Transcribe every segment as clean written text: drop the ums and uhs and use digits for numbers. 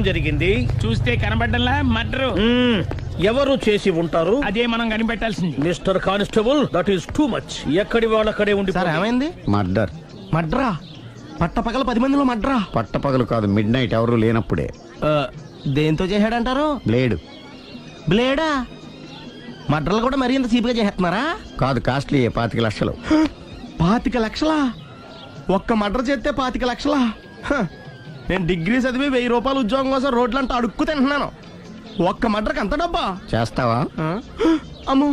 జరిగింది? చూస్తే కనబడ్డంలా మర్డరు. ఎవరు చేసి ఉంటారు? అదే మనం కనిపెట్టాల్సింది. Mister constable, that is too much. ఎక్కడి వాళ్ళక్కడే ఉండి. సార్ ఏమైంది? మర్డర్. మడ్రా? పట్టపగల 10 మందిలో మడ్రా? పట్టపగలు కాదు, మిడ్ నైట్ ఎవరు లేనప్పుడే. దేంతో చేశాడంటారు? బ్లేడ్. బ్లేడా? మడ్రలు కూడా మరీ ఇంత చీప్గా చేస్తున్నారా? కాదు, కాస్ట్లీ 25 లక్షలు. 25 లక్షలా? ఒక్క మడ్ర చేస్తే 25 లక్షలా? నేను డిగ్రీ చదివి 1000 రూపాయలు ఉద్యోగం కోసం రోడ్లంతా అడుక్కు తింటున్నాను. ఒక్క మడ్రకు అంత డబ్బా? చేస్తావా? అమ్మో.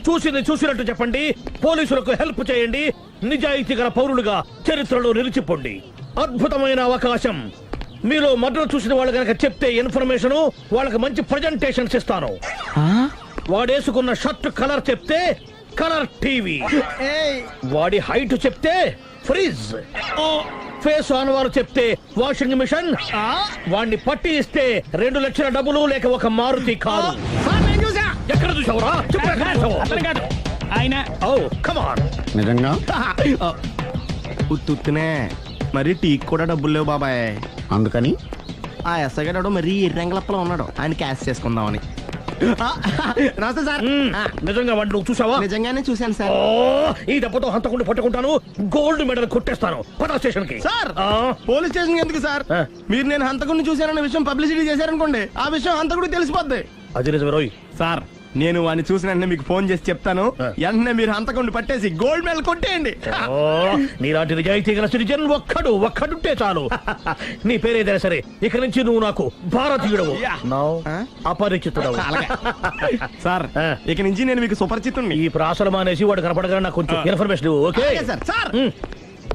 చూసినట్టు చెప్పండి. పోలీసులకు హెల్ప్ చేయండి. నిజాయితీ గల పౌరులుగా చరిత్రలో నిలిచిపోండి. అద్భుతమైన అవకాశం. మీలో మర్డర్ చూసిన వాళ్ళు కనుక చెప్తే ఇన్ఫర్మేషన్, వాళ్ళకి మంచి ప్రజెంటేషన్స్ ఇస్తాను. వాడేసుకున్న షర్ట్ కలర్ చెప్తే కలర్ టీవీ, వాడి హైట్ చెప్తే ఫ్రిజ్, ఫేస్ ఆన్ వారు చెప్తే వాషింగ్ మిషన్, వాడిని పట్టి ఇస్తే 2 లక్షల డబ్బులు లేక ఒక మారుతి కారు. ఎక్కడ చూసావురా? అతను కాదు ఆయన. Oh come on. నిజంగా? ఉత్తునే మరి టీకి కూడా డబ్బులు లేవు బాబాయ్. అందుకని ఆ ఎస్ఐ గారు మరీ ఎర్రంగలప్పలో ఉన్నాడు, ఆయన క్యాష్ చేసుకుందామని. నమస్తే సార్. నిజంగా వాడిని నువ్వు చూసావా? నిజంగానే చూశాను సార్. ఈ దెబ్బతో హంతకుండా పట్టుకుంటాను, గోల్డ్ మెడల్ కొట్టేస్తాను. పద స్టేషన్ కి. సార్, పోలీస్ స్టేషన్ ఎందుకు సార్? మీరు నేను హంతకుడిని చూశానన్న విషయం పబ్లిసిటీ చేశారనుకోండి, ఆ విషయం హంతకుడికి తెలిసిపోద్ది. అది నిజమే రోయ్. సార్, నేను వాడిని చూసిన వెంటనే మీకు ఫోన్ చేసి చెప్తాను. వెంటనే మీరు హంతకుడిని పట్టేసి గోల్డ్ మెడల్ కొట్టేయండి. నీలాంటి నిజాయితీ గల సిటిజన్ ఒక్కడుంటే చాలు. నీ పేరేదైనా సరే, ఇక నుంచి నువ్వు నాకు భారతీయుడవు, అపరిచితుడవు. సార్, ఇక నుంచి నేను మీకు సుపరిచితుడిని. ఈ ప్రాసలు మానేసి వాడు కనపడగానే నాకు కొంచెం ఇన్ఫర్మేషన్. Okay sir. సార్,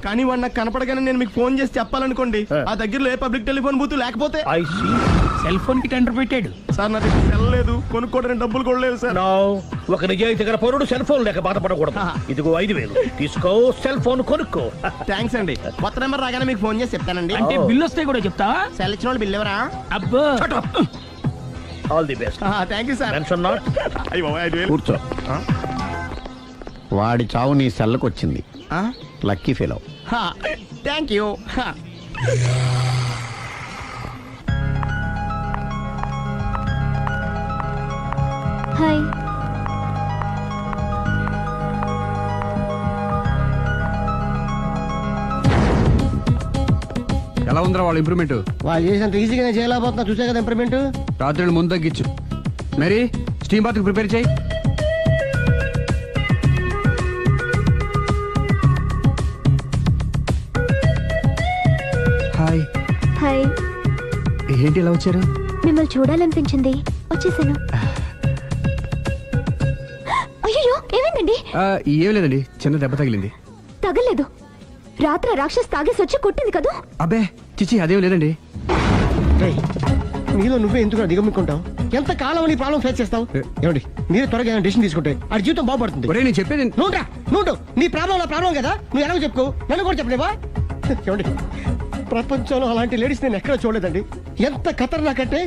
కానీ వాడు నాకు కనపడగానే నేను మీకు ఫోన్ చేసి చెప్పాలనుకోండి, ఆ దగ్గరలో ఏ పబ్లిక్ టెలిఫోన్ బూత్ లేకపోతే. సెల్ ఫోన్ కి టెండర్ పెట్టాడు సార్. నాకు సెల్ లేదు, కొనుక్కోవడానికి డబ్బులు కూడా లేవు సార్. ఒక నిజాయితీ గల పౌరుడు సెల్ ఫోన్ లేక బాధపడకూడదు. ఇదిగో 5,000 తీసుకో, సెల్ ఫోన్ కొనుక్కో. థ్యాంక్స్ అండి. కొత్త నెంబర్ రాగానే మీకు ఫోన్ చేసి చెప్తానండి. అంటే బిల్ వస్తే కూడా చెప్తావా? సెల్ ఇచ్చిన వాళ్ళు బిల్ ఎవరా? అబ్బో. All the best. Thank you sir. Mention not. కూర్చో. వాడి చావు నీ సెల్లకు వచ్చింది. Lucky fellow. Thank you. Hi. ఎలా ఉందిరా వాళ్ళ ఇంప్రూవ్మెంట్? వాళ్ళు చేసినంత ఈజీగానే చేయలేకపోతున్నా. చూసే కదా ఇంప్రూవ్మెంట్. రాత్రి ముందు తగ్గించు. మరి స్టీమ్ బాత్ ప్రిపేర్ చేయి. హాయ్. హాయ్. ఏంటి ఎలా వచ్చారు? మిమ్మల్ని చూడాలనిపించింది, వచ్చేసాను. అయ్యో, ఏమైందండి? ఏం లేదండి, చిన్న దెబ్బ తగిలింది. తగలేదు. రాత్రి రాక్షస్ తాగేసి వచ్చి కొట్టింది కదా? అబ్బే చిచి, అదేం లేదండి. నీలో నువ్వే ఎందుకు దిగమ్ముకుంటావు? ఎంత కాలం నీ ప్రాబ్లం ఫేస్ చేస్తావు? ఏమండి, మీరు త్వరగా డిసిషన్ తీసుకుంటే ఆ జీవితం బాగుపడుతుంది. ఒరేయ్, నేను చెప్పేది నువ్వు నీ ప్రాబ్లం నా ప్రాబ్లం కదా, నువ్వు ఎలాగో చెప్పుకో, నన్ను కూడా చెప్పలేవా? ఏమండి, ప్రపంచంలో అలాంటి లేడీస్ నేను ఎక్కడ చూడలేదండి. ఎంత ఖతర్నాకంటే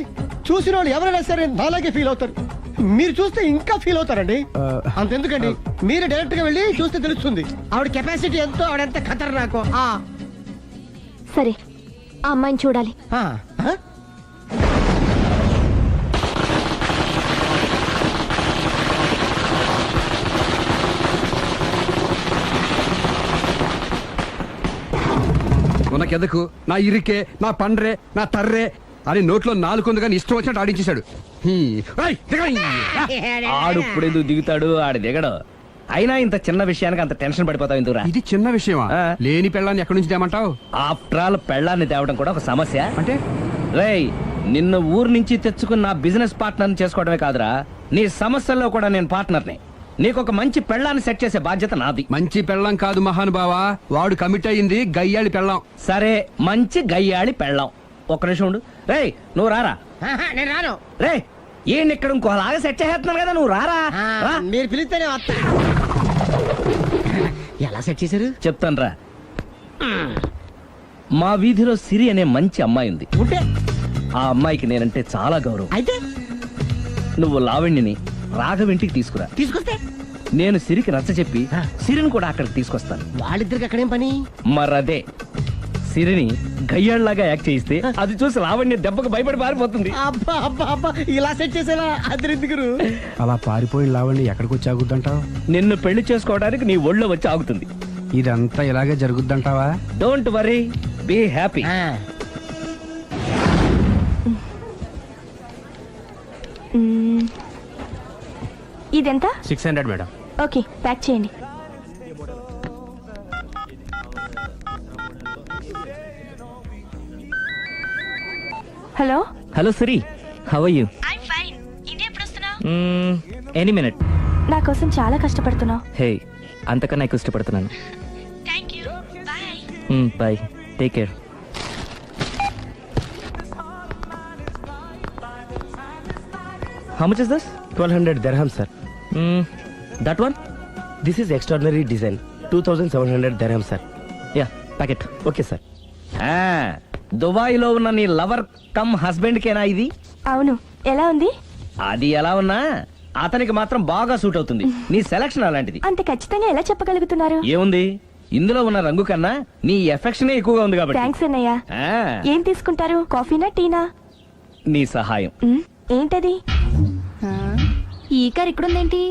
చూసిన వాళ్ళు ఎవరైనా సరే నాలాగే ఫీల్ అవుతారు. మీరు చూస్తే ఇంకా ఫీల్ అవుతారండి. అంతెందుకండి, మీరు డైరెక్ట్ గా వెళ్ళి చూస్తే తెలుస్తుంది ఆవిడ కెపాసిటీ ఎంతో, ఆవిడెంత ఖతర్నాకో. సరే, ఆ అమ్మాయిని చూడాలి. నాకెందుకు, నా ఇరికే, నా పండ్రే, నా తర్రే అని నోట్లో 4 ఉంది కానీ ఇష్టం వచ్చినట్టు ఆడించేశాడు. ఆడు ఇప్పుడు ఎందుకు దిగుతాడు? ఆడు దిగడు. అయినా ఇంత చిన్న విషయానికి అంత టెన్షన్ పడిపోతావు ఎందుకురా? ఇది చిన్న విషయమా? లేని పెళ్ళాన్ని ఎక్కడి నుంచి తేమంటావు? ఆఫ్టర్ ఆల్ పెళ్ళాన్ని తేవడం కూడా ఒక సమస్య. అంటే రేయ్, నిన్ను ఊరు నుంచి తెచ్చుకున్న నా బిజినెస్ పార్ట్నర్ని చేసుకోవడమే కాదురా, నీ సమస్యల్లో కూడా నేను పార్ట్నర్ని. నీకు ఒక మంచి పెళ్ళాన్ని సెట్ చేసే బాధ్యత నాది. మంచి పెళ్ళం కాదు మహానుభావా, వాడు కమిట్ అయ్యింది గయ్యాళి పెళ్ళం. సరే, మంచి గయ్యాళి పెళ్ళాం. ఒక్క నిమిషం ఉండు. రేయ్, నువ్వు రారా. నేను రాను. రేయ్, ఈయన ఇక్కడ ఇంకోలాగా సెట్ చేస్తున్నాను కదా, నువ్వు రారా. మీరు పిలిస్తేనే వస్తా. ఎలా సెట్ చేశారు? చెప్తాను రా. మా వీధిలో సిరి అనే మంచి అమ్మాయి ఉంది. ఆ అమ్మాయికి నేనంటే చాలా గౌరవం. అయితే నువ్వు లావణ్యని రాఘవింటికి తీసుకురా. తీసుకొస్తే నేను సిరికి నచ్చ చెప్పి సిరిని కూడా అక్కడికి తీసుకొస్తాను. వాళ్ళిద్దరికి అక్కడేం పని? మరదే, సిరిని గయ్యాళ్ళలాగా యాక్ట్ చేయిస్తే అది చూసి లావణ్య దెబ్బకు భయపడి పారిపోతుంది. అబ్బా అబ్బా అబ్బా ఇలా సెట్ చేసేలా అద్దరిందుగురు. అలా పారిపోయిన లావండి ఎక్కడికి వచ్చి ఆగుద్దంటావు? నిన్ను పెళ్లి చేసుకోవడానికి నీ ఒళ్ళో వచ్చి ఆగుతుంది. ఇదంతా ఇలాగే జరుగుద్దంటావా? Don't worry, be happy. ఇదెంత? 600 మేడం. ఓకే, ప్యాక్ చేయండి. Hello. Hello Siri, how are you? Any minute. నా కోసం చాలా కష్టపడుతున్నావు. హే, అంతకన్నా ఎక్కువ ఇష్టపడుతున్నాను. Bye, take care. How much is this? 1200 dirham, sir. That one? This is extraordinary design. 2700 dirham, sir. Yeah, packet. Okay, sir. Dubai లో ఉన్న నీ లవర్ కమ్ హస్బెండ్ కేనా ఇది? అవును. ఎలా ఉంది? అది ఎలా ఉన్నా అతనికి మాత్రం బాగా సూట్ అవుతుంది. నీ సెలక్షన్ అలాంటిది. అంత ఖచ్చితంగా ఎలా చెప్పగలుగుతున్నారు? ఏముంది, ఇందులో ఉన్న రంగు కన్నా నీ ఎఫెక్షనే ఎక్కువగా ఉంది కాబట్టి. థ్యాంక్స్ అన్నయ్య. ఆ, ఏం తీసుకుంటారు, కాఫీనా టీనా? నీ సహాయం. ఏంటది? ఈ కార్ ఇక్కడుందేంటి?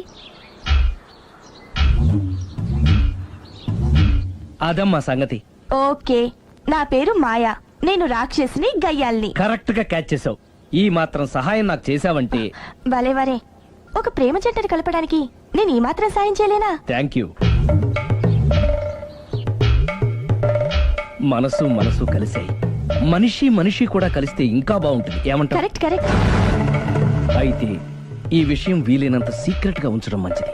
అదమ్మా సంగతి. ఓకే, నా పేరు మాయా. నేను రాక్షసిని, గయ్యాల్ని. కరెక్ట్ గా క్యాచ్ చేసావు. ఈ మాత్రం సహాయం నాకు చేసావంటే. వలే వరే, ఒక ప్రేమ జంటని కలపడానికి నేను ఈ మాత్రం సాయం చేయలేనా? Thank you. మనసు మనసు కలిసాయి, మనిషి మనిషి కూడా కలిస్తే ఇంకా బాగుంటుంది. ఏమంటావు? Correct correct. అయితే ఈ విషయం వీలైనంత సీక్రెట్ గా ఉంచడం మంచిది.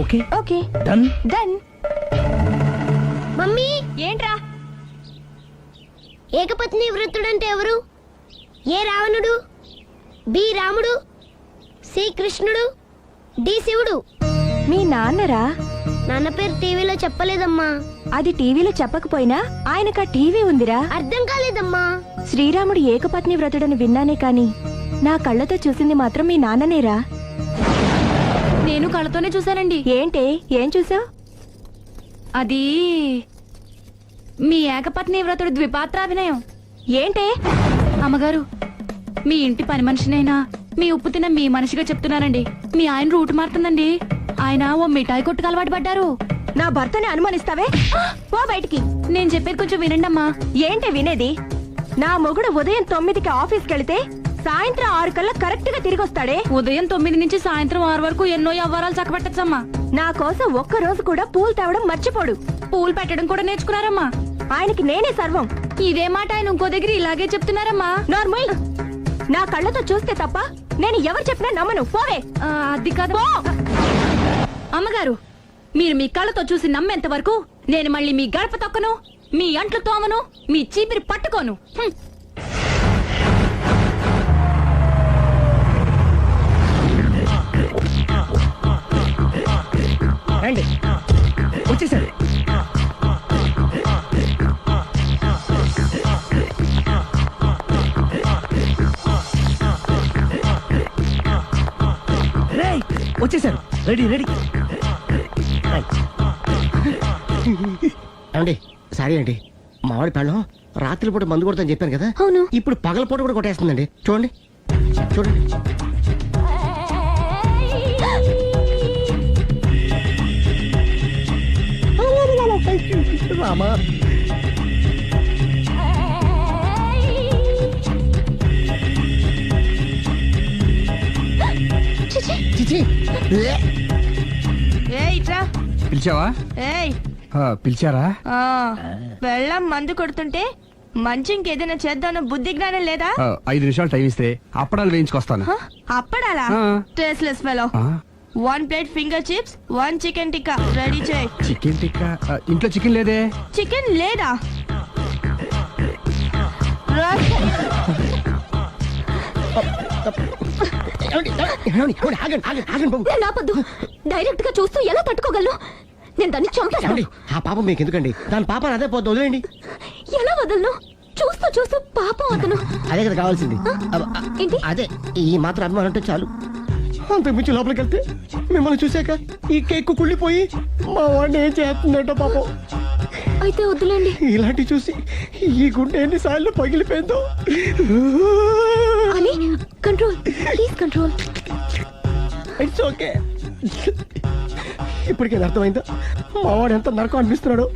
Okay okay, done. Done. Mummy, ఏంట్రా? ఏకపత్ని వృత్తుడంటే ఎవరు? ఏ రావణుడు, బి రాముడు, సి కృష్ణుడు, డి శివుడు. మీ నాన్నరా? నాన్న పేరు టీవీలో చెప్పలేదమ్మా. అది టీవీలో చెప్పకపోయినా ఆయనకా టీవీ ఉందిరా. అర్థం కాలేదమ్మా. శ్రీరాముడు ఏకపత్ని వ్రతుడని విన్నానే కాని నా కళ్ళతో చూసింది మాత్రం మీ నాన్ననేరా. నేను కళ్ళతోనే చూశానండి. ఏంటే, ఏం చూసావు? అది మీ ఏకపత్ని వ్రతుడు ద్విపాత్రాభినయం. ఏంటే? అమ్మగారు, మీ ఇంటి పని మనిషినైనా మీ ఉప్పు తిన్న మీ మనిషిగా చెప్తున్నానండి. మీ ఆయన రూట్ మారుతుందండి. ఆయన ఓ మిఠాయి కొట్టుకు అలవాటు పడ్డారు. నా భర్తని అనుమానిస్తావే? పో బయటికి. నేను చెప్పేది కొంచెం వినండి అమ్మా. ఏంటి వినేది? నా మొగుడు ఉదయం 9కి ఆఫీస్కి వెళితే సాయంత్రం 6 కల్లా కరెక్ట్ గా తిరిగి వస్తాడే. ఉదయం 9 నుంచి సాయంత్రం 6 వరకు ఎన్నో వ్యవహారాలు చక్కబెట్టచ్చమ్మా. నా కోసం ఒక్క రోజు కూడా పూలు తేవడం మర్చిపోడు. పూలు పెట్టడం కూడా నేర్చుకున్నారమ్మా. ఆయనకి నేనే సర్వం. ఇదే మాట ఆయన ఇంకో దగ్గర ఇలాగే చెప్తున్నారమ్మా. నార్మల్. నా కళ్ళతో చూస్తే తప్ప నేను ఎవరు చెప్పినా నమ్మను. పోవే. అది కాదు అమ్మగారు, మీరు మీ కళ్ళతో చూసి నమ్మేంత వరకు నేను మళ్ళీ మీ గడప తొక్కను, మీ అంట్లు తోమను, మీ చీపిరి పట్టుకోను. రండి, వచ్చేసారు. వచ్చేసారు. Ready ready. అండి సారీ అండి, మామిడి పెళ్ళం రాత్రిపూట మందు కొడతాను చెప్పాను కదా. అవును. ఇప్పుడు పగలపూట కూడా కొట్టేస్తుందండి. చూడండి చూడండి. రామా, చిచి. పిలిచావా? పిలిచారా? వెళ్ళం మందు కొడుతుంటే మంచి ఇంకేదైనా చేద్దామన్న బుద్ధి జ్ఞానం లేదా? 5 నిమిషాలు టైం ఇస్తే అప్పడాలు వేయించుకొస్తాను. అప్పడాలా? Tasteless fellow. 1 plate finger chips, 1 chicken tikka ready చేయి. చికెన్ టిక్కా? ఇంట్లో చికెన్ లేదే. చికెన్ లేదా? నాపద్దు. డైరెక్ట్ గా చూస్తూ ఎలా తట్టుకోగలను? నేను దాన్ని చంపేస్తాను. ఆ పాపం మీకు ఎందుకండి? దాని పాప అదే పోతుంది, వదిలేండి. ఎలా వదలను? చూస్తూ చూస్తూ పాపం అతను. అదే కదా కావాల్సింది. ఏంటి? అదే ఈ మాత్రం అభిమానం అంటే చాలు. అంతకుమించి లోపలికి వెళ్తే మిమ్మల్ని చూశాక ఈ కేక్ కుళ్ళిపోయి మా వాడిని ఏం చేస్తుందంటో పాపం. అయితే వద్దులేండి. ఇలాంటి చూసి ఈ గుండె ఎన్నిసార్లు పగిలిపోయిందో. అని control, please control. It's okay. ఇప్పటికే అర్థమైందా మావాడు ఎంత నరకం అనిపిస్తున్నాడు.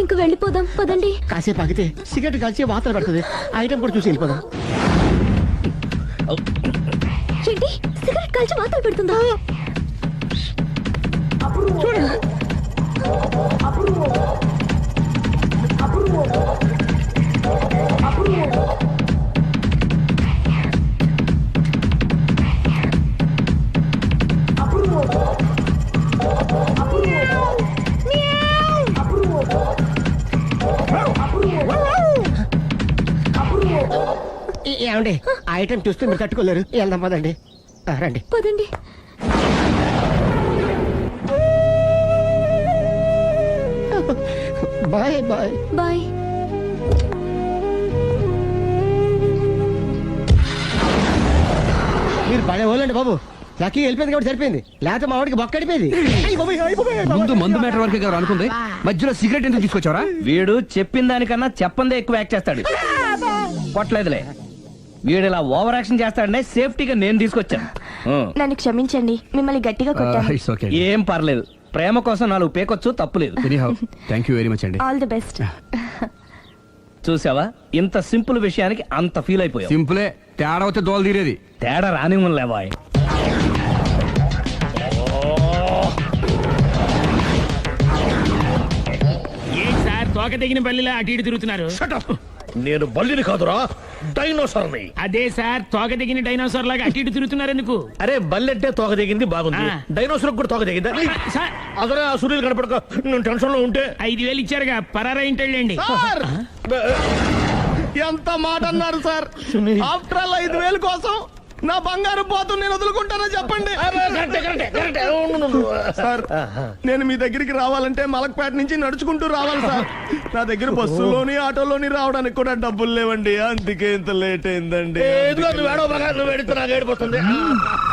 ఇంక వెళ్ళిపోదాం పదండి. కాసేపు ఆగితే సిగరెట్ కాల్చి వాతలు పెడుతుంది. ఆ ఐటమ్ కూడా చూసి వెళ్ళిపోదాం. ఏంటి సిగరెట్ కాల్చి వాతలు పెడుతుందా? చూడండి. ఏమండి ఆ ఐటమ్ చూస్తే మీరు తట్టుకోలేరు. వెళ్దాం పదండి. రండి పదండి. Bye bye bye. మీరు పడే వాళ్ళండి బాబు. లక్కీ వెళ్ళిపోయింది కాబట్టి సరిపోయింది. లేకపోతే మా వాడికి బొక్క అడిపోయింది. ముందు మందు మ్యాటర్ వరకే కదా అనుకుంది, మధ్యలో సిగరెట్ ఎందుకు తీసుకొచ్చావరా? వీడు చెప్పిన దానికన్నా చెప్పందే ఎక్కువ యాక్ట్ చేస్తాడు. కొట్టలేదులే, వీడు ఇలా ఓవర్ యాక్షన్ చేస్తాడనే సేఫ్టీగా నేను తీసుకొచ్చాను. నన్ను క్షమించండి, మిమ్మల్ని గట్టిగా కొట్టాను. It's okay. ఏం పర్లేదు, ప్రేమ కోసం 4 పేకొచ్చు, తప్పులేదు. థ్యాంక్ యూ వెరీ మచ్ అండి. All the best. చూసావా, ఇంత సింపుల్ విషయానికి అంత ఫీల్ అయిపోయావు. సింపులే, తేడా వస్తే దోలు తీరేది. తేడా రాని లేవాయ్. ఏంటి సార్ తోక తెగిన బల్లిలా అటు ఇటు తిరుగుతున్నారు? నేను బల్లిని కాదురా, డైనోసార్ని. అదే సార్ తోక తెగిన డైనోసార్ లాగా అటు ఇటు తిరుగుతున్నారు ఎందుకు? అరే బల్లెట్టే తోక దిగింది బాగుంది, ఆ. డైనోసార్ కూడా తోక దిగిందా? సార్ అదరే ఆ సూర్యులు కనపడక నేను టెన్షన్ లో ఉంటే 5,000 ఇచ్చారుగా, పరారా ఇంటండి. ఎంత మాట అన్నారు సార్. ఆఫ్టర్ ఆల్ 5,000 కోసం నా బంగారు పోతు నేను వదులుకుంటానో చెప్పండి. సార్ నేను మీ దగ్గరికి రావాలంటే మలక్పేట నుంచి నడుచుకుంటూ రావాలి సార్. నా దగ్గర బస్సులోని ఆటోలోని రావడానికి కూడా డబ్బులు లేవండి. అందుకే ఇంత లేట్ అయిందండి.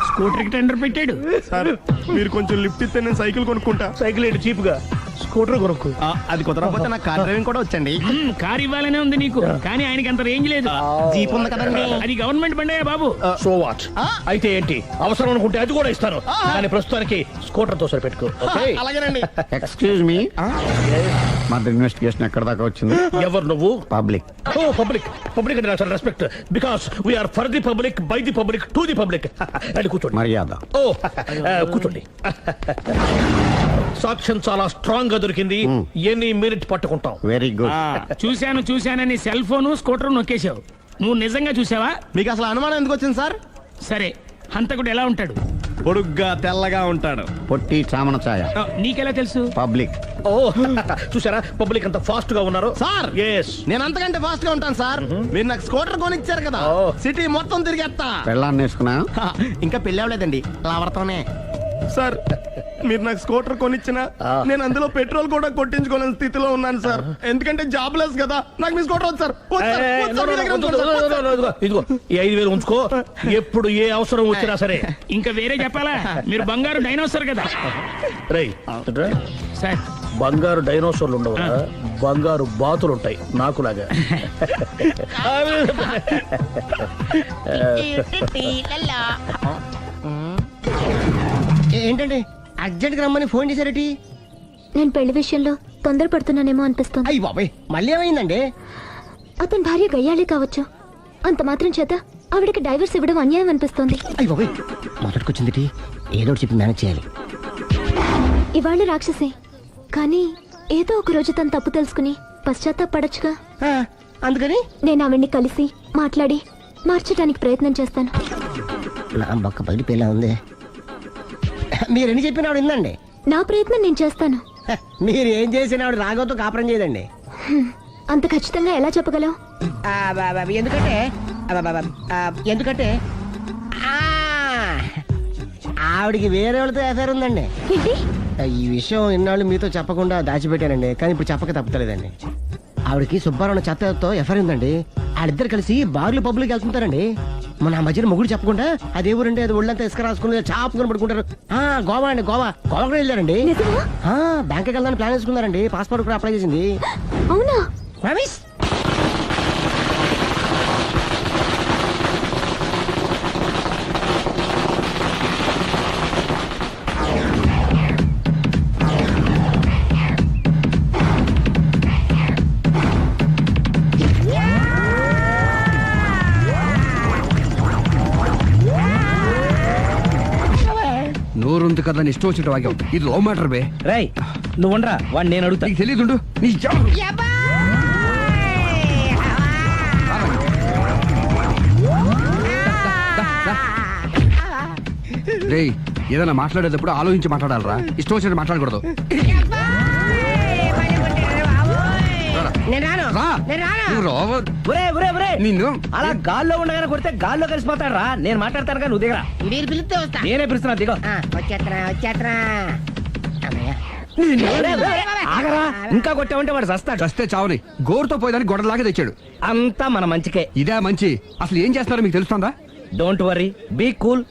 స్కూటర్ కి టెండర్ పెట్టాడు. సార్ మీరు కొంచెం లిఫ్ట్ ఇస్తే నేను సైకిల్ కొనుక్కుంటా. సైకిల్ ఏంటి చీప్ గా, స్కూటర్ కొనుక్కు. అది కుదరకపోతే నాకు కార్ డ్రైవింగ్ కూడా వచ్చండి. కారు ఇవ్వాలనే ఉంది నీకు, కానీ ఆయనకి అంత రేంజ్ లేదు. జీప్ ఉంది కదండి. అది గవర్నమెంట్ బండయా బాబు. So what? అయితే ఏంటి, అవసరం అనుకుంటే అది కూడా ఇస్తాను, కానీ ప్రస్తుతానికి స్కూటర్ తో సరిపెట్టుకో. అలాగేనండి. ఎక్స్క్యూజ్ మీ, మన ఇన్వెస్టిగేషన్ ఎక్కడ దాకా వచ్చింది? ఎవరు నువ్వు? పబ్లిక్. ఓ పబ్లిక్. పబ్లిక్ అంటే నాకు respect, because we're for the public, by the public, to the public. అది కూర్చోండి. మర్యాద. ఓ కూర్చోండి. సాక్ష్యం చాలా స్ట్రాంగ్ గా దొరికింది. ఎన్ని మినిట్ పట్టుకుంటాం. Very good. చూశానని సెల్ ఫోన్ స్కూటర్ నొక్కేశావు. నువ్వు నిజంగా చూసావా? మీకు అసలు అనుమానం ఎందుకు వచ్చింది సార్? సరే, హంతకుడు ఎలా ఉంటాడు? పొడుగ్గా తెల్లగా ఉంటాడు. పొట్టి చామన ఛాయ. నీకెలా తెలుసు? పబ్లిక్. ఓ చూసారా పబ్లిక్ అంత ఫాస్ట్ గా ఉన్నారు. సార్ ఎస్, నేను అంతకంటే ఫాస్ట్ గా ఉంటాను సార్. మీరు నాకు స్కూటర్ కొనిచ్చారు కదా, సిటీ మొత్తం తిరిగేస్తా. పెళ్ళాన్ని వేసుకున్నా? ఇంకా పెళ్లి అవ్వలేదండి, లావర్తోనే. సార్ మీరు నాకు స్కూటర్ కొనిచ్చిన నేను అందులో పెట్రోల్ కూడా కొట్టించుకోలేని స్థితిలో ఉన్నాను సార్. ఎందుకంటే జాబ్ లెస్ కదా. నాకు మీ స్కూటర్ వద్దు సార్. ఇదిగో ఈ 5,000 ఉంచుకో, ఎప్పుడు ఏ అవసరం వచ్చినా సరే. ఇంకా వేరే చెప్పాలా? మీరు బంగారు డైనోసార్ కదా. రై సార్ బంగారు డైనోసార్లు ఉండవు, బంగారు బాతులు ఉంటాయి నాకులాగా. ఏంటండి అర్జెంట్ గా రమ్మని ఫోన్ చేశారటి? నేను పెళ్లి విషయంలో తొందరపడుతున్నానేమో అనిపిస్తుంది. అయ్యి బాబాయ్ మళ్ళీ ఏమైందండి? అతని భార్య గయ్యాళే కావచ్చు, అంత మాత్రం చేత ఆవిడకి డైవర్స్ ఇవ్వడం అన్యాయం అనిపిస్తోంది. అయ్యి బాబాయ్ మొదటికొచ్చింది, ఏదో చెప్పి మేనేజ్ చేయాలి. ఇవాళ రాక్షసే, కానీ ఏదో ఒక రోజు తను తప్పు తెలుసుకుని పశ్చాత్తాపడొచ్చుగా. అందుకని నేను ఆవిడ్ని కలిసి మాట్లాడి మార్చడానికి ప్రయత్నం చేస్తాను. నా బొక్క పగిలిపోయేలా ఉంది. మీరు ఎన్ని చెప్పిన ఆవిడ ఇందండి. నా ప్రయత్నం నేను చేస్తాను. మీరు ఏం చేసిన ఆవిడ రాగోతో కాపురం చేయదండి. అంత ఖచ్చితంగా ఎలా చెప్పగలవు? ఎందుకంటే ఎందుకంటే ఆవిడికి వేరే వాళ్ళతో ఎఫైర్ ఉందండి. ఏంటి? ఈ విషయం ఇన్నాళ్ళు మీతో చెప్పకుండా దాచిపెట్టానండి, కానీ ఇప్పుడు చెప్పక తప్పలేదండి. ఆవిడకి సుబ్బారావు చెత్తతో ఎఫైర్ ఉందండి. వాళ్ళిద్దరు కలిసి బార్లు పబ్లిక్ వెళ్తుంటారండి. మన ఆ మధ్యన మొగుడు చెప్పకుండా అదే ఊరండి అది ఒళ్ళంతా ఇసుక రాసుకుని చాపుకొని పడుకుంటారు. గోవా అండి, గోవా కూడా వెళ్ళారండి. బ్యాంక్కి వెళ్దాని ప్లాన్ వేసుకున్నారండి. పాస్పోర్ట్ కూడా అప్లై చేసింది. అవునా? రమేష్ నోరుంది కదా ఇష్టం వచ్చినట్టు వాక్యం. ఇది లవ్ మ్యాటర్ బే. రై నువ్వు ఉండరా, వాడు నేను అడుగుతా. నీకు తెలియదుండు నీ రే, ఏదైనా మాట్లాడేటప్పుడు ఆలోచించి మాట్లాడాలరా, ఇష్టం వచ్చినట్టు మాట్లాడకూడదు. రా. నువ్వు రావు. ఒరే ఒరే ఒరే, నిన్ను అలా గాల్లో ఉండగానే కొడితే గాల్లో కలిసిపోతాడు రా. నేను మాట్లాడతాను కానీ నువ్వు దిగరా. మీరు పిలిస్తే వస్తా. నేనే పిలుస్తున్నా, దిగో. వచ్చేత్తరా. ఒరే, ఒరే, ఆగరా, ఇంకా కొట్టామంటే వాడు చస్తాడు. చస్తే చావని గోరుతో పోయేదాన్ని గొడవలాగా తెచ్చాడు. అంతా మన మంచికే. ఇదే మంచి. అసలు ఏం చేస్తారో మీకు తెలుస్తుందా? Don't worry, be cool.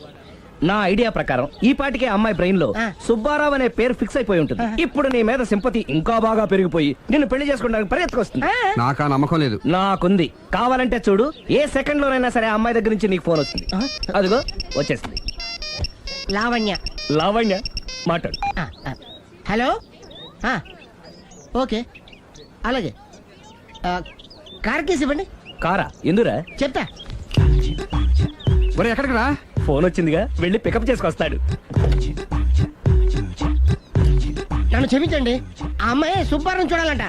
నా ఐడియా ప్రకారం ఈ పాటికే అమ్మాయి బ్రెయిన్ లో సుబ్బారావు అనే పేరు ఫిక్స్ అయిపోయి ఉంటుంది. ఇప్పుడు నీ మీద సింపతి ఇంకా బాగా పెరిగిపోయి నిన్ను పెళ్లి చేసుకోవడానికి పరిగెత్తుకొస్తుంది. నాకా నమ్మకం లేదు. నాకుంది. కావాలంటే చూడు, ఏ సెకండ్ లోనైనా సరే ఆ అమ్మాయి దగ్గర నుంచి నీకు ఫోన్ వస్తుంది. అదిగో వచ్చేస్తుంది. లావణ్య. లావణ్య మాట్లాడు. హలో. ఓకే అలాగే. కార్ కేసు ఇవ్వండి. కారా? ఎందురా? చెప్తా. ఒరే ఎక్కడికి రా? ఫోన్ వచ్చిందిగా, వెళ్ళి పికప్ చేసుకొస్తాడు. నన్ను క్షమించండి, ఆ అమ్మాయి సుబ్బారం చూడాలంట.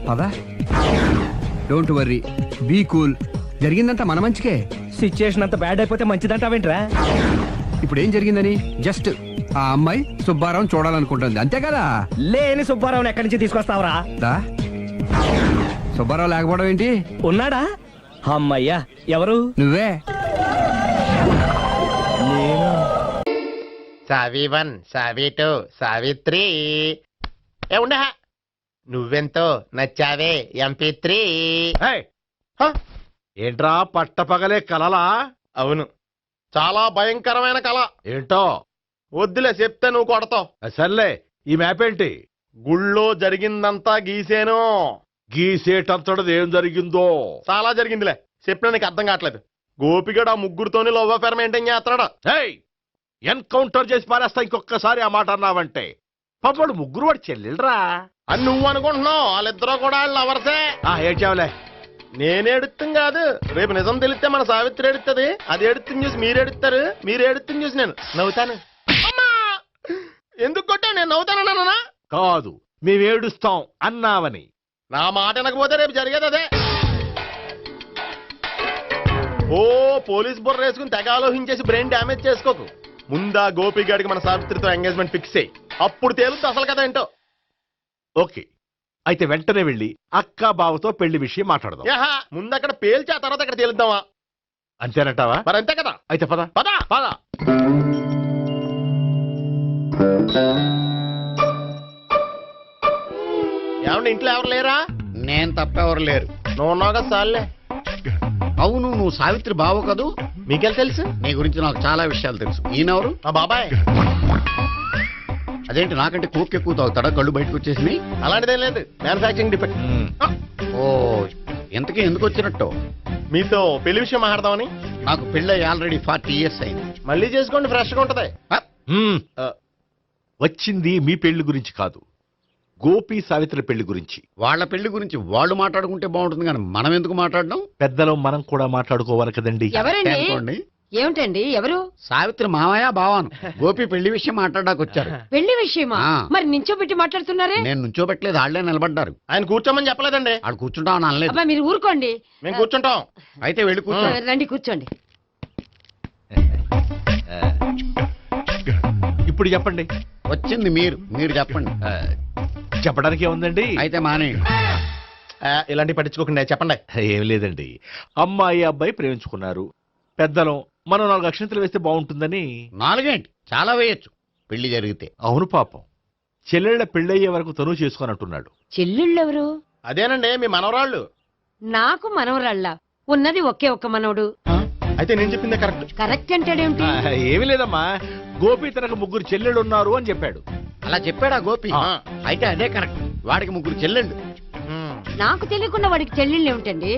పదా. Don't worry, be cool. జరిగిందంతా మన మంచికే. సిచ్యుయేషన్ అంత బ్యాడ్ అయిపోతే మంచిదంటావేంట్రా? ఇప్పుడు ఏం జరిగిందని జస్ట్ ఆ అమ్మాయి సుబ్బారావు చూడాలనుకుంటుంది, అంతే కదా. లేని సుబ్బారావుని ఎక్కడి నుంచి తీసుకొస్తావరా? సుబ్బారావు లేకపోవడం ఏంటి? ఉన్నాడా? అమ్మయ్యా, ఎవరు? నువ్వే. సావి1, సావి2, సావిత్రి. ఉండ నువ్వెంతో నచ్చావే MP3. ఏంట్రా పట్టపగలే కలలా? అవును, చాలా భయంకరమైన కళ. ఏంటో వద్దులే, చెప్తే నువ్వు కొడతావు. సర్లే, ఈ మ్యాప్ ఏంటి? గుళ్ళో జరిగిందంతా గీసేను. గీసేటంతటది ఏం జరిగిందో? చాలా జరిగిందిలే, చెప్పినా నీకు అర్థం కావట్లేదు. గోపిగడు ఆ ముగ్గురుతోని లవ్ అఫేర్ మెయింటైన్ చేస్తున్నాడు. ఎన్కౌంటర్ చేసి పారేస్తా ఇంకొకసారి ఆ మాట అన్నావంటే. పాపడు ముగ్గురు వాడు చెల్లెలరా అని నువ్వు అనుకుంటున్నావు. వాళ్ళిద్దరూ కూడా వాళ్ళు లవర్సే. ఏడ్చావులే. నేనే ఎడుతుంది కాదు, రేపు నిజం తెలిస్తే మన సావిత్రి ఎడుతుంది. అది ఎడుతుంది చూసి మీరు ఎడుతారు, మీరు ఎడుతుంది చూసి నేను నవ్వుతాను. ఎందుకు కొట్టా? నేను నవ్వుతానన్నా? కాదు, మేమేడుస్తాం అన్నావని. నా మాట వినకపోతే రేపు జరిగేది అదే. ఓ పోలీస్ బుర్ర వేసుకుని తెగ ఆలోచించేసి బ్రెయిన్ డ్యామేజ్ చేసుకోకు. ముందా గోపిగాడికి మన సావిత్రితో ఎంగేజ్మెంట్ ఫిక్స్ అయ్యి అప్పుడు తేలుతుంది అసలు కదా ఏంటో. ఓకే, అయితే వెంటనే వెళ్ళి అక్క బావతో పెళ్లి విషయం మాట్లాడదాం. ముందు అక్కడ పేల్చి ఆ తర్వాత అక్కడ తేలుద్దామా? అంతేనంటావా? మరి అంతే కదా. అయితే పద పద పద. ఏమండి, ఇంట్లో ఎవరు లేరా? నేను తప్పెవరు లేరు. నువ్వు ఉన్నావు కదా సార్లే. అవును, నువ్వు సావిత్రి బావ కదూ? మీకెళ్ళి తెలుసు? నీ గురించి నాకు చాలా విషయాలు తెలుసు. ఈయనెవరు? మా బాబాయ్. అదేంటి నాకంటే కోక్ ఎక్కువ తాగుతాడా? కళ్ళు బయటకు వచ్చేసినాయి. అలాంటిదేం లేదు, మ్యానుఫాక్చరింగ్ డిఫెక్ట్. ఓ, ఇంతకీ ఎందుకు వచ్చినట్టు? మీతో పెళ్లి విషయం మాట్లాడదామని. నాకు పెళ్ళి ఆల్రెడీ 40 years అయింది. మళ్ళీ చేసుకోండి, ఫ్రెష్ గా ఉంటది. వచ్చింది మీ పెళ్లి గురించి కాదు, గోపి సావిత్రి పెళ్లి గురించి. వాళ్ళ పెళ్లి గురించి వాళ్ళు మాట్లాడుకుంటే బాగుంటుంది, కానీ మనం ఎందుకు మాట్లాడడం? పెద్దలో మనం కూడా మాట్లాడుకోవాలి కదండి. అనుకోండి. ఏమిటండి? ఎవరు? సావిత్రి మామయ్య బావాను. గోపి పెళ్లి విషయం మాట్లాడడానికి వచ్చారు. పెళ్లి విషయమా? ఆ. మరి నించోబెట్టి మాట్లాడుతున్నారే? నేను నుంచోబెట్టలేదు, ఆళ్లే నిలబడ్డారు. ఆయన కూర్చోమని చెప్పలేదండి. ఆడు కూర్చుంటామని అనలేదు. అబ్బా, మీరు ఊరుకోండి. మేము కూర్చుంటాం. అయితే వెళ్ళి కూర్చో. రండి కూర్చోండి. ఇప్పుడు చెప్పండి. వచ్చింది మీరు చెప్పండి. చెప్పడానికి ఏముందండి? అయితే మానే. ఇలాంటివి పట్టించుకోకుండా చెప్పండి. ఏం లేదండి, అమ్మాయి అబ్బాయి ప్రేమించుకున్నారు. పెద్దలం మనం 4 అక్షంతలు వేస్తే బాగుంటుందని. 4 ఏంటి, చాలా వేయచ్చు పెళ్లి జరిగితే. అవును పాపం, చెల్లెళ్ళ పెళ్ళయ్యే వరకు తను చేసుకోనంటున్నాడు. చెల్లెళ్ళెవరు? అదేనండి మీ మనవరాళ్ళు. నాకు మనవరాళ్ళ ఉన్నది ఒకే ఒక్క మనవడు. అయితే నేను చెప్పిందే కరెక్ట్. కరెక్ట్ అంటాడేమిటి? ఏమీ లేదమ్మా, గోపి తనకు 3 చెల్లెళ్ళు ఉన్నారు అని చెప్పాడు. అలా చెప్పాడా గోపి? అయితే అదే కరెక్ట్. వాడికి 3 చెల్లెళ్ళు. నాకు తెలియకుండా వాడికి చెల్లెళ్ళు ఏమిటండి?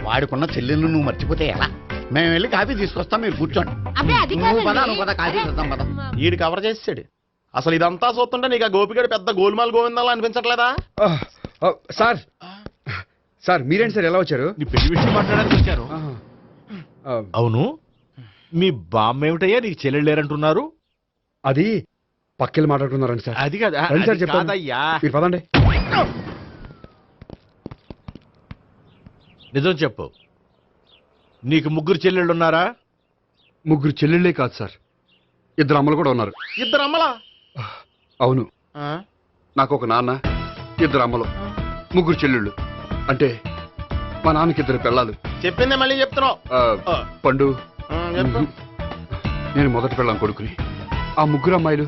వాడికున్న చెల్లెళ్ళు నువ్వు మర్చిపోతే ఎలా? మేము వెళ్ళి కాఫీ తీసుకొస్తాం, మీరు కూర్చోండి. అబ్బే అది కాఫీ చేద్దాం పద. ఈడు కవర్ చేసాడు. అసలు ఇదంతా చూస్తుంటే నీకు ఆ గోపిగడు పెద్ద గోల్మాల్ గోవిందాలా అనిపించట్లేదా? సార్ సార్ మీరేంటి సార్ ఎలా వచ్చారు? నీ పెళ్లి విషయం మాట్లాడడానికి వచ్చాను. అవును, మీ బామ్మ ఏమిటయ్యా నీకు చెల్లెళ్ళు లేరంటున్నారు? అది పక్కెళ్ళి మాట్లాడుకున్నారండి సార్. అది కాదు, రండి సార్ అది చెప్తాను. కాదయ్యా. మీరు పదండి. నిజం చెప్పు, నీకు 3 చెల్లెళ్ళు ఉన్నారా? 3 చెల్లెళ్ళే కాదు సార్, 2 అమ్మలు కూడా ఉన్నారు. 2 అమ్మలా? అవును, నాకు ఒక నాన్న, 2 అమ్మలు, 3 చెల్లెళ్ళు. అంటే మా నాన్నకి 2 పిల్లలు. చెప్పిందే మళ్ళీ చెప్తున్నావు. పండు, చెప్పు. నేను మొదటి పిల్లం కొడుకుని. ఆ 3 అమ్మాయిలు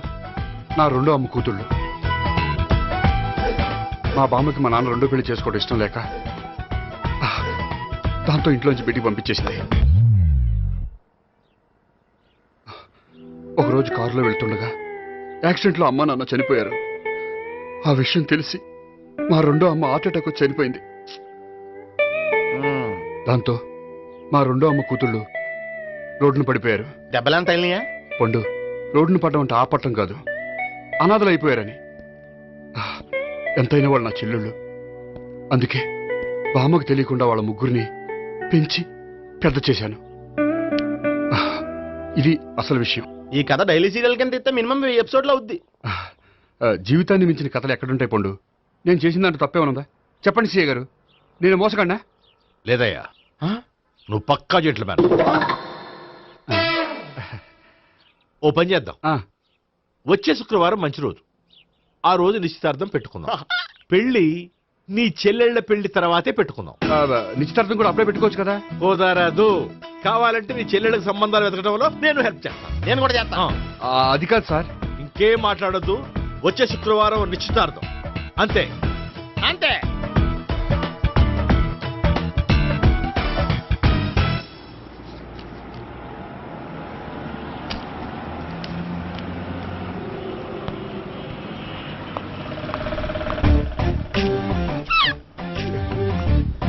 నా 2వ అమ్మ కూతుళ్ళు. మా బామ్మకి మా నాన్న 2వ పెళ్లి చేసుకోవడం ఇష్టం లేక దాంతో ఇంట్లోంచి బయటికి పంపించేసింది. ఒకరోజు కారులో వెళ్తుండగా యాక్సిడెంట్లో అమ్మ నాన్న చనిపోయారు. ఆ విషయం తెలిసి మా 2వ అమ్మ హార్ట్ అటాక్ వచ్చి చనిపోయింది. దాంతో మా 2వ అమ్మ కూతుళ్ళు రోడ్డును పడిపోయారు. దెబ్బలంత అయినాయా? పండు, రోడ్డును పడ్డం అంటే ఆపట్టం కాదు, అనాథలు అయిపోయారని. ఎంతైనా వాళ్ళు నా చెల్లెళ్ళు. అందుకే బామ్మకు తెలియకుండా వాళ్ళ 3 పెంచి పెద్ద చేశాను. ఇది అసలు విషయం. ఈ కథ డైలీ సీరియల్ కింద ఇస్తే మినిమం 1000 ఎపిసోడ్లు అవుద్ది. జీవితాన్ని మించిన కథలు ఎక్కడుంటాయి పండు? నేను చేసిన దాంట్లో తప్పేమనుందా? చెప్పండి సీఏ గారు, నేను మోసగండా? లేదయ్యా, నువ్వు పక్కా జెంట్లమన్. ఓ పని చేద్దాం, వచ్చే శుక్రవారం మంచి రోజు, ఆ రోజు నిశ్చితార్థం పెట్టుకుందాం. పెళ్లి నీ చెల్లెళ్ల పెళ్లి తర్వాతే పెట్టుకుందాం. నిశ్చితార్థం కూడా అప్పుడే పెట్టుకోవచ్చు కదా? కుదరదు, కావాలంటే నీ చెల్లెళ్ళకి సంబంధాలు వెతకడంలో నేను హెల్ప్ చేస్తాను. నేను కూడా చేస్తాను. అది కాదు సార్. ఇంకేం మాట్లాడద్దు, వచ్చే శుక్రవారం నిశ్చితార్థం, అంతే అంతే.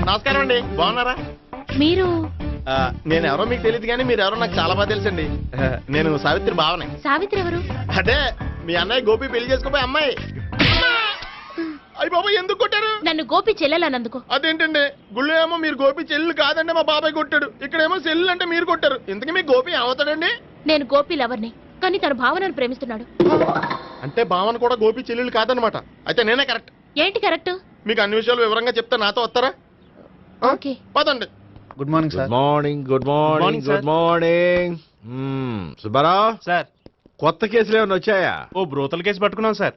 నమస్కారం అండి, బాగున్నారా? మీరు నేను ఎవరో మీకు తెలియదు కానీ మీరు ఎవరో నాకు చాలా బాగా తెలుసండి. నేను సావిత్రి బావనే. సావిత్రి ఎవరు? అదే మీ అన్నయ్య గోపి పెళ్లి చేసుకోపోయి అమ్మాయి. అయ్యి బాబాయ్, ఎందుకు కొట్టారు? నన్ను గోపి చెల్లెలన్నందుకు. అదేంటండి, గుళ్ళు ఏమో మీరు గోపి చెల్లు కాదండి మా బాబాయ్ కొట్టాడు, ఇక్కడేమో చెల్లు అంటే మీరు కొట్టారు. ఇంతకీ మీ గోపి ఏమవుతాడండి? నేను గోపి లవర్ని, కానీ తన భావనను ప్రేమిస్తున్నాడు. అంటే భావన కూడా గోపి చెల్లెలు కాదనమాట. అయితే నేనే కరెక్ట్. ఏంటి కరెక్ట్? మీకు అన్ని విషయాలు వివరంగా చెప్తా, నాతో వస్తారా? ఓకే, పదండి. Good morning sir. Morning, good morning, good morning. Subbarao sir, కొత్త కేసులు ఏమైనా వచ్చాయా? ఓ బ్రోతల కేసు పట్టుకున్నాం సార్.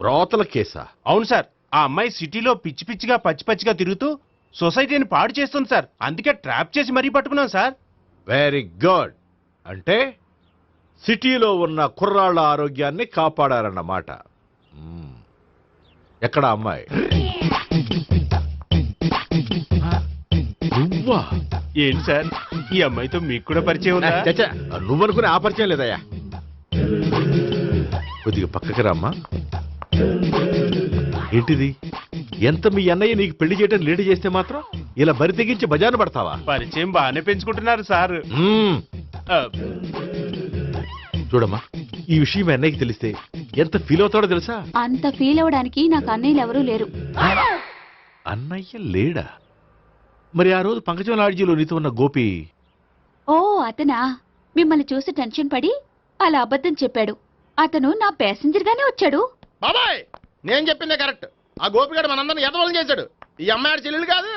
బ్రోతల కేసా? అవును సార్, ఆ అమ్మాయి సిటీలో పిచ్చి పిచ్చిగా పచ్చి పచ్చిగా తిరుగుతూ సొసైటీని పాడు చేస్తుంది సార్. అందుకే ట్రాప్ చేసి మరీ పట్టుకున్నాం సార్. Very good. అంటే సిటీలో ఉన్న కుర్రాళ్ళ ఆరోగ్యాన్ని కాపాడారన్నమాట. ఎక్కడ అమ్మాయి? నువ్వా? ఏంటి సార్, ఈ అమ్మాయితో మీకు కూడా పరిచయం ఉందా? చచ్చా, నువ్వనుకునే ఆ పరిచయం లేదయ్యా. కొద్దిగా పక్కకి రామ్మా. ఏంటిది? ఎంత మీ అన్నయ్య నీకు పెళ్లి చేయడం లేట్ చేస్తే మాత్రం ఇలా బరి తెగించి బజారు పడతావా? పరిచయం బాగానే పెంచుకుంటున్నారు సార్. చూడమ్మా, ఈ విషయం మీ అన్నయ్యకి తెలిస్తే ఎంత ఫీల్ అవుతాడో తెలుసా? అంత ఫీల్ అవడానికి నాకు అన్నయ్యలు ఎవరూ లేరు. అన్నయ్య లేడా? మరి ఆ రోజు పంకజం లాడ్జీలో నీతో ఉన్న గోపి? ఓ అతనా? మిమ్మల్ని చూసి టెన్షన్ పడి అలా అబద్ధం చెప్పాడు. అతను నా ప్యాసింజర్ గానే వచ్చాడు. బాబాయ్, నేను చెప్పిందే కరెక్ట్. ఆ గోపిగాడు మనందరిని ఎదవలం చేశాడు. ఈ అమ్మాయి చెల్లెలు కాదు.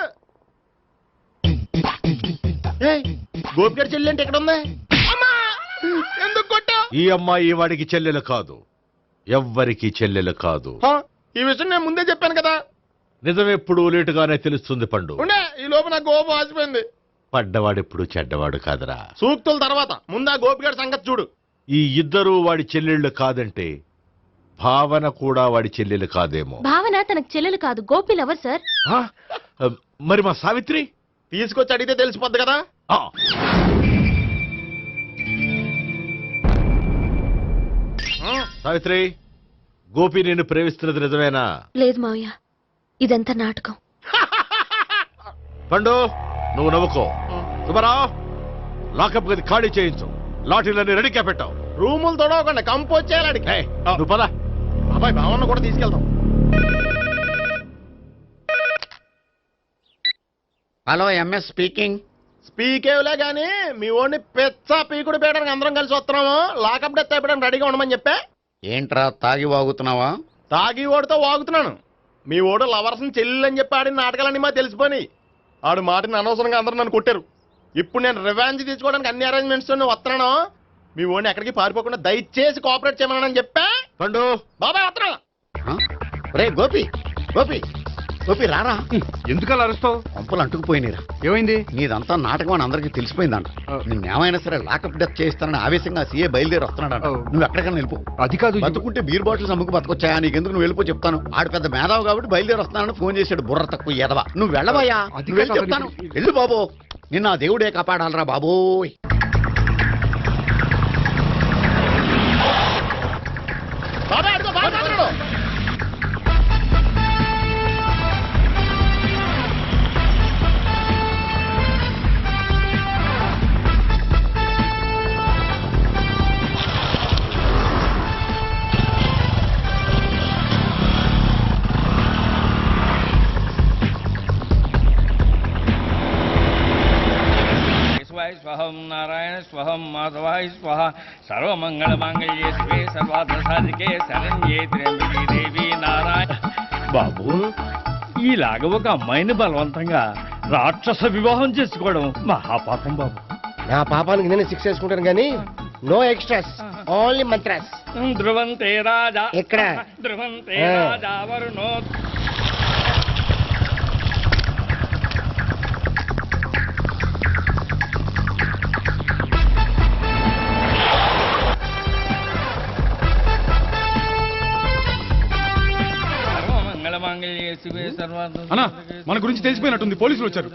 గోపిగాడి చెల్లి అంటే ఎక్కడ ఉంది? ఎందుకు కొట్టా? ఈ అమ్మాయి వాడికి చెల్లెలు కాదు, ఎవ్వరికి చెల్లెలు కాదు. ఈ విషయం నేను ముందే చెప్పాను కదా. నిజమెప్పుడు లేటుగానే తెలుస్తుంది పండు. ఉండే, ఈ లోపు నాకు గోపం ఆసిపోయింది. పడ్డవాడెప్పుడు చెడ్డవాడు కాదురా. సూక్తుల తర్వాత ముందు ఆ గోపిగాడి సంగతి చూడు. ఈ ఇద్దరు వాడి చెల్లెళ్ళు కాదంటే భావన కూడా వాడి చెల్లెలు కాదేమో. భావన తనకు చెల్లెలు కాదు, గోపి లవర్ సార్. ఆ? మరి మా సావిత్రి తీసుకొచ్చి అడిగితే తెలిసిపోద్ది కదా. ఆ. సావిత్రి, గోపి నిన్ను ప్రేమిస్తున్నది నిజమేనా? లేదు మావయ్య, ఇదంతా నాటకం. పండు, నువ్వు నవ్వుకో. సుబ్బారావు, లాకప్ గది ఖాళీ చేయించు. లాఠీలన్నీ రెడీగా పెట్టావు. రూములు తొడవకుండా కంపోజ్ చేయాలి అడిగి. నువ్వు పద. అబ్బాయి భావన కూడా తీసుకెళ్తాం. Hello, MS speaking. స్పీకేవ్లే గానీ మీ ఓడిని పెచ్చ పీకుడు పేయడానికి అందరం కలిసి వస్తున్నాము. లాకప్ డెత్ అయిపోయడానికి రెడీగా ఉండమని చెప్పా. ఏంట్రా తాగి వాగుతున్నావా? తాగి ఓడితో వాగుతున్నాను. మీ ఓడు లవర్స్ చెల్లెలు అని చెప్పి ఆడిన నాటకాలన్నీ మా తెలిసిపోయి ఆడు మాటని అనవసరంగా అందరూ నన్ను కొట్టారు. ఇప్పుడు నేను రివెంజ్ తీసుకోవడానికి అన్ని అరేంజ్మెంట్స్ వస్తున్నాను. మీ ఓడిని ఎక్కడికి పారిపోకుండా దయచేసి కోఆపరేట్ చేయమని చెప్పా. పండు, బాబాయ్ వస్తున్నా. రే గోపి, గోపి, గోపి రారా. ఎందుకలా అరుస్తావు? పంపులు అంటుకుపోయినరా. ఏమైంది? నీదంతా నాటకం అని అందరికీ తెలిసిపోయిందంట. నిన్నేమైనా సరే లాకప్ డెత్ చేస్తానని ఆవేశంగా సీఏ బయలుదేరి వస్తున్నాడు. నువ్వు ఎక్కడికైనా వెళ్ళిపో. అది కాదు, బతుకుంటే బీర్ బాటిల్స్ అమ్ముకు బతకొచ్చాయా? నీకెందుకు? నువ్వు వెళ్ళిపో చెప్తాను. ఆడు పెద్ద మేధావు కాబట్టి బయలుదేరి వస్తున్నానని ఫోన్ చేశాడు. బుర్ర తక్కువ ఎదవా. నువ్వు వెళ్ళవయ్యా, నువ్వు వెళ్ళి చెప్తాను. వెళ్ళు బాబో, నిన్న ఆ దేవుడే కాపాడాలరా బాబోయ్. బాబాయ్ అడుగు, బాబాయ్ అడుగు. స్వహం నారాయణ స్వహం మాధవాయ స్వహ సర్వమంగళ మాంగళ్యే శివే సర్వార్థ సాధికే శరణ్యే త్ర్యంబకే దేవి నారాయణ. బాబు, ఇలాగ ఒక అమ్మాయిని బలవంతంగా రాక్షస వివాహం చేసుకోవడం మహాపాపం బాబు. నా పాపానికి నేను శిక్ష చేసుకుంటాను కానీ నో ఎక్స్ట్రాస్, ఓన్లీ మంత్రాస్. ధ్రువంతే రాజా ఎక్కడ? ధ్రువంతే రాజా వరుణో. అన్నా, మన గురించి తెలిసిపోయినట్టుంది. పోలీసులు వచ్చారు.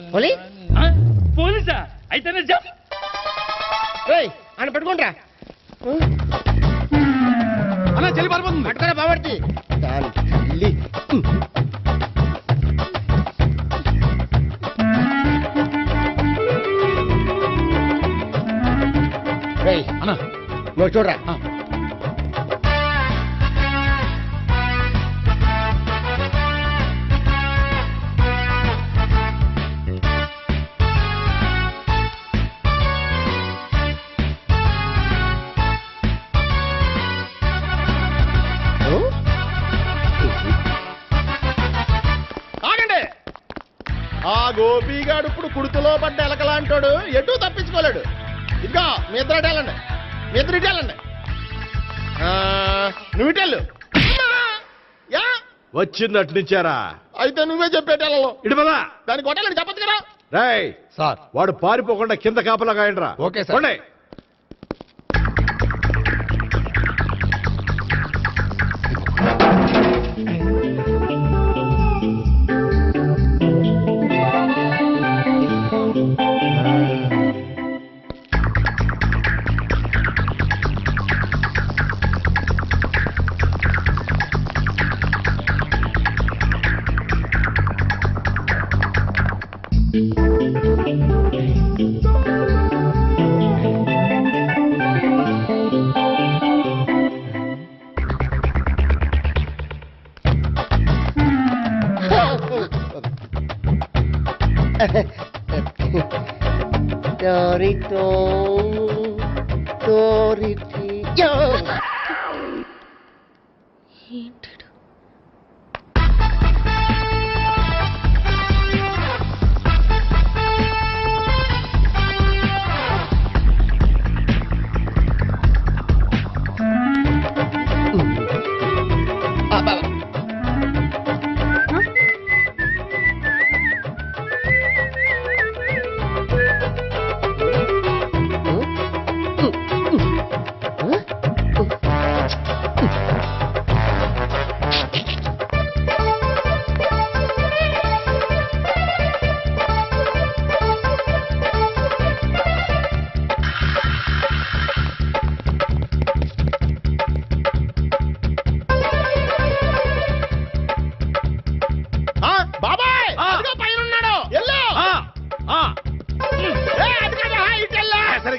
పోలీసా? అయితే ఆయన పెట్టుకుంటా అన్నా, చెల్లి పారిపోతుంది. పట్టుకోరా బాబర్తి. అన్నా, నువ్వు చూడరా. ఆ గోపిగాడు ఇప్పుడు కుడుతులో పడ్డ ఎలకలాంటాడు, ఎటు తప్పించుకోలేడు. ఇంకా మీ ఇద్దరు ఇటెళ్ళండి, మీ ఇద్దరు ఇటెళ్ళండి. నువ్వు ఇటెళ్ళు. వచ్చిందటు నుంచారా? అయితే నువ్వే చెప్పేటెళ్ళలో ఇటు పదా. దానికి కొట్టాలని చెప్పదు కదా. రేయ్ సార్, వాడు పారిపోకుండా కింద కాపలా కాయండిరా. Okay sir.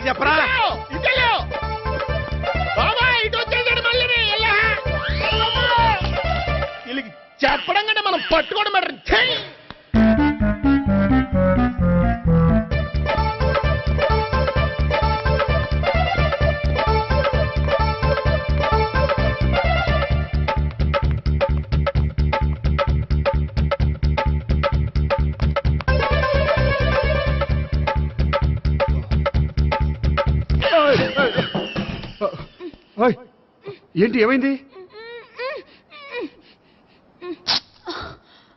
చెప్పరా వీళ్ళకి చెప్పడం కంటే మనం పట్టుకోవడం బెటర్. ఛీ! ఓయ్, ఏంటి ఏమైంది?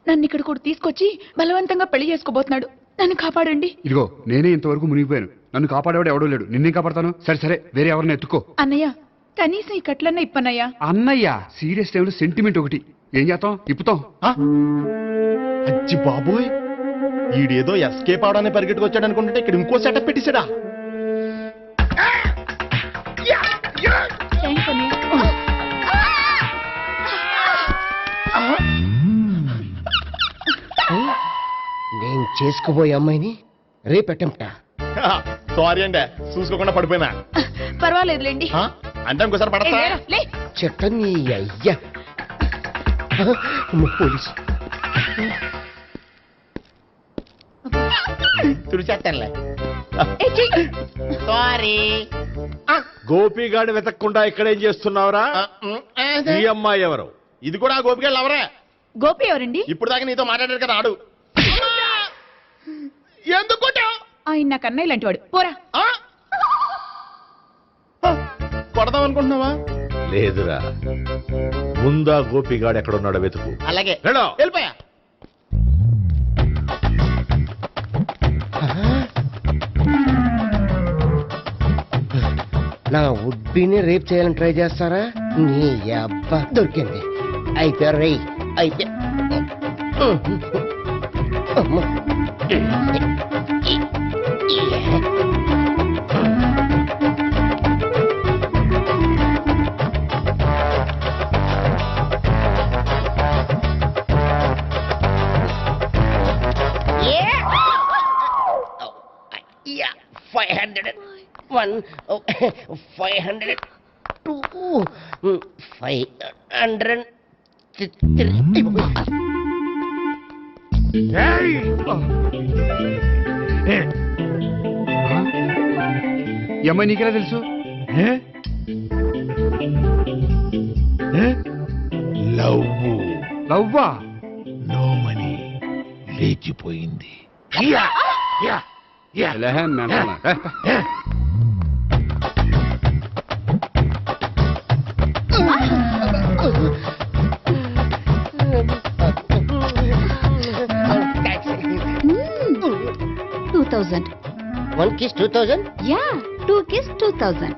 నన్ను ఇక్కడ కూడా తీసుకొచ్చి బలవంతంగా పెళ్లి చేసుకోబోతున్నాడు. నన్ను కాపాడండి. ఇదిగో నేనే ఇంతవరకు మునిగిపోయాను. నన్ను కాపాడేవాడు ఎవడో లేడు. నిన్నే కాపాడతాను. సరే సరే, వేరే ఎవరిని ఎత్తుకో. అన్నయ్య, కనీసం ఈ కట్లన్నా ఇప్పన్నయ్యా. అన్నయ్య సీరియస్ టైంలో సెంటిమెంట్ ఒకటి. ఏం చేస్తాం? ఇప్పుతాం. అచ్చి బాబోయ్, ఈడేదో ఎస్కేప్ అవడానికి పరిగెట్టుకొచ్చాడు అనుకుంటే ఇక్కడ ఇంకో సెటప్ పెట్టేశాడా? నేను చేసుకోబోయే అమ్మాయిని రేపెట్టంట. సారీ అండి, చూసుకోకుండా పడిపోయినా. పర్వాలేదులేండి. అంటే ఇంకోసారి పడతా. చెట్ట నీ అయ్యా. పోలీసు తుడిచేస్తానులే. సారీ. గోపిగాడి వెతకకుండా ఇక్కడేం చేస్తున్నావురా? ఈ అమ్మాయి ఎవరు? ఇది కూడా గోపిగాళ్ళు ఎవరే? గోపి ఎవరండి? ఇప్పుడు దాకా నీతో మాట్లాడారు కదా ఆడు. ఎందుకు ఆయన నాకు అన్నయ్య లాంటి వాడు. పోరా. కొడదాం అనుకుంటున్నావా? లేదురా, ముందా గోపిగాడు ఎక్కడున్నాడో వెతుకు. అలాగే వెళ్ళు. వెళ్ళిపోయా. నా ఉడ్బీని రేప్ చేయాలని ట్రై చేస్తారా? నీ అబ్బా దొరికింది. అయిపోయారు రై. అయిపోయా. Yeah, 501, 502, 503. ఈ అమ్మాయి నీకెలా తెలుసు? లవ్వా? నో మనీ లేచిపోయింది. One kiss 2000? Yeah, 2 kiss 2000.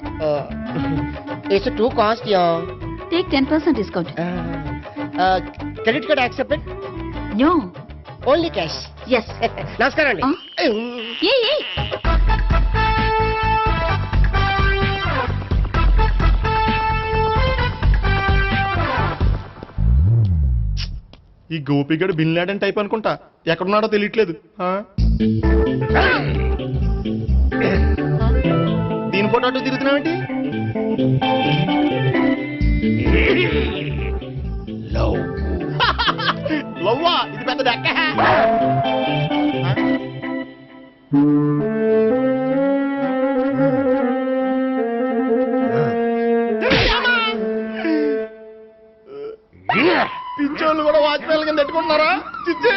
It's too cost, yeah. Take 10% discount. Credit card accepted? No. Only cash. Yes. నమస్కారం అండి. Hey. ఈ గోపిగడు బిన్ లాడెన్ టైప్ అనుకుంటా. ఎక్కడున్నాడో తెలియట్లేదు. దీని ఫోటో అటు తిరుగుతున్నావేంటి? లవ్వా? ఇది పెద్ద డెక్క. పిచ్చోళ్ళు కూడా వాచ్మెన్ కింద పెట్టుకుంటున్నారా? చిచ్చే